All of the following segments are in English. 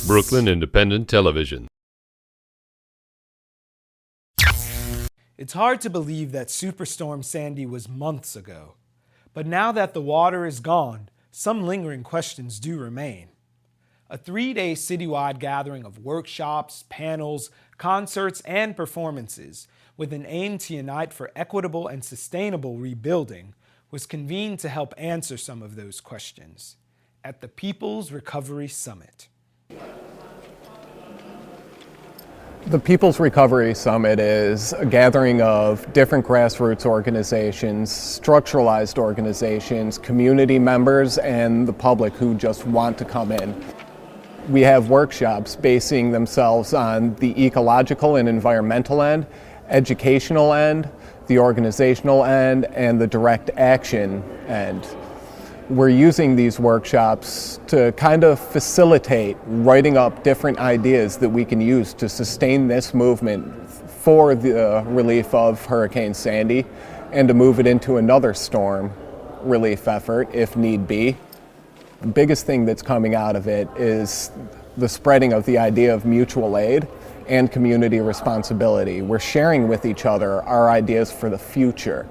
Brooklyn Independent Television. It's hard to believe that Superstorm Sandy was months ago. But now that the water is gone, some lingering questions do remain. A 3-day citywide gathering of workshops, panels, concerts, and performances with an aim to unite for equitable and sustainable rebuilding was convened to help answer some of those questions at the People's Recovery Summit. The People's Recovery Summit is a gathering of different grassroots organizations, structuralized organizations, community members, and the public who just want to come in. We have workshops basing themselves on the ecological and environmental end, educational end, the organizational end, and the direct action end. We're using these workshops to kind of facilitate writing up different ideas that we can use to sustain this movement for the relief of Hurricane Sandy and to move it into another storm relief effort if need be. The biggest thing that's coming out of it is the spreading of the idea of mutual aid and community responsibility. We're sharing with each other our ideas for the future.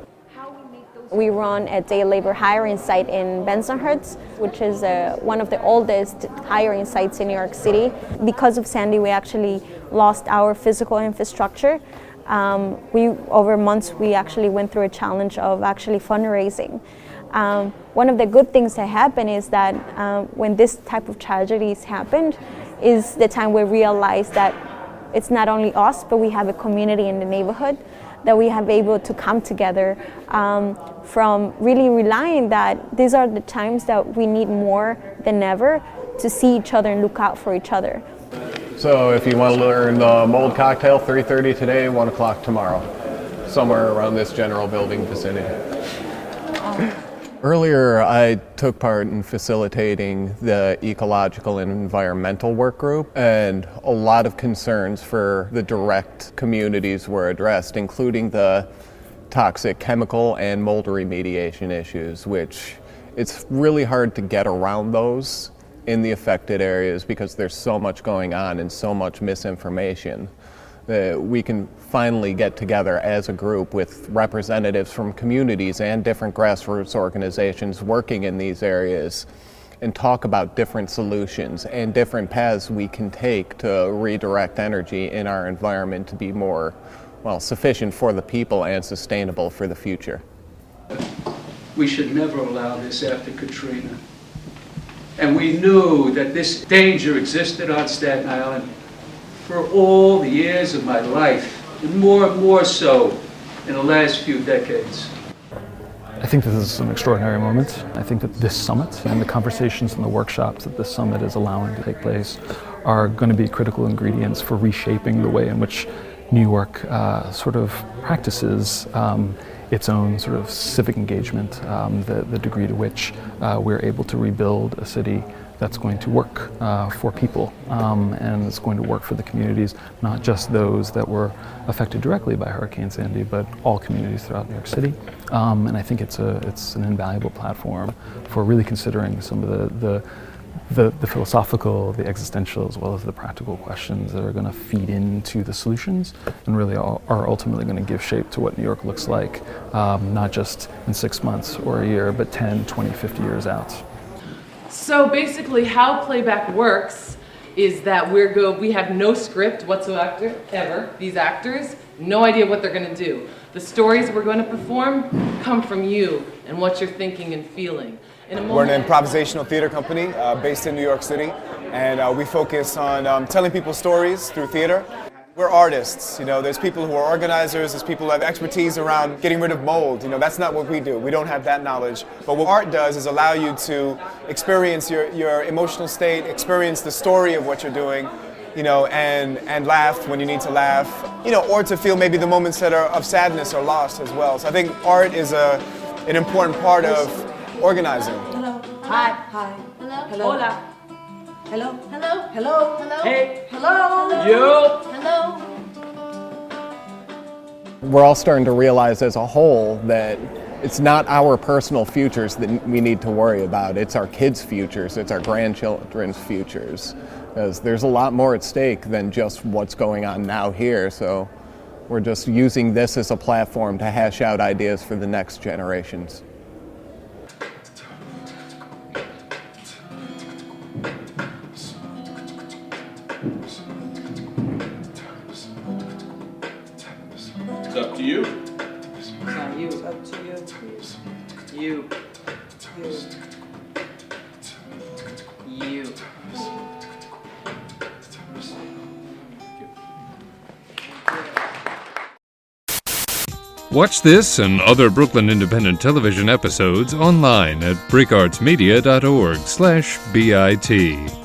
We run a day labor hiring site in Bensonhurst, which is one of the oldest hiring sites in New York City. Because of Sandy, we actually lost our physical infrastructure. Over months, we actually went through a challenge of actually fundraising. One of the good things that happened is that when this type of tragedies happened, is the time we realized that it's not only us, but we have a community in the neighborhood that we have able to come together from really relying that these are the times that we need more than ever to see each other and look out for each other. So if you want to learn the mold cocktail, 3:30 today, 1 o'clock tomorrow, somewhere around this general building vicinity. Earlier, I took part in facilitating the ecological and environmental work group, and a lot of concerns for the direct communities were addressed, including the toxic chemical and mold remediation issues, which it's really hard to get around those in the affected areas because there's so much going on and so much misinformation. We can finally get together as a group with representatives from communities and different grassroots organizations working in these areas and talk about different solutions and different paths we can take to redirect energy in our environment to be more, sufficient for the people and sustainable for the future. We should never allow this after Katrina. And we knew that this danger existed on Staten Island for all the years of my life, and more so in the last few decades. I think this is an extraordinary moment. I think that this summit and the conversations and the workshops that this summit is allowing to take place are going to be critical ingredients for reshaping the way in which New York sort of practices its own sort of civic engagement, the degree to which we're able to rebuild a city that's going to work for people and it's going to work for the communities, not just those that were affected directly by Hurricane Sandy, but all communities throughout New York City. And I think it's an invaluable platform for really considering some of the philosophical, the existential, as well as the practical questions that are going to feed into the solutions and really are ultimately going to give shape to what New York looks like, not just in 6 months or a year, but 10, 20, 50 years out. So basically how playback works is that we have no script whatsoever, ever. These actors, no idea what they're going to do. The stories we're going to perform come from you and what you're thinking and feeling. We're an improvisational theater company based in New York City, and we focus on telling people stories through theater. We're artists, there's people who are organizers, there's people who have expertise around getting rid of mold, that's not what we do. We don't have that knowledge. But what art does is allow you to experience your emotional state, experience the story of what you're doing, and laugh when you need to laugh, or to feel maybe the moments that are of sadness or loss as well. So I think art is an important part of organizing. Hello. Hi. Hi. Hello. Hello. Hola. Hello. Hello. Hello. Hello. Hey. Hello. Yo. Hello. We're all starting to realize as a whole that It's not our personal futures that we need to worry about. It's our kids' futures. It's our grandchildren's futures. Because there's a lot more at stake than just what's going on now here. So we're just using this as a platform to hash out ideas for the next generations. It's up to you. It's not you. It's up to you. You. You. Watch this and other Brooklyn Independent Television episodes online at breakartsmedia.org/BIT.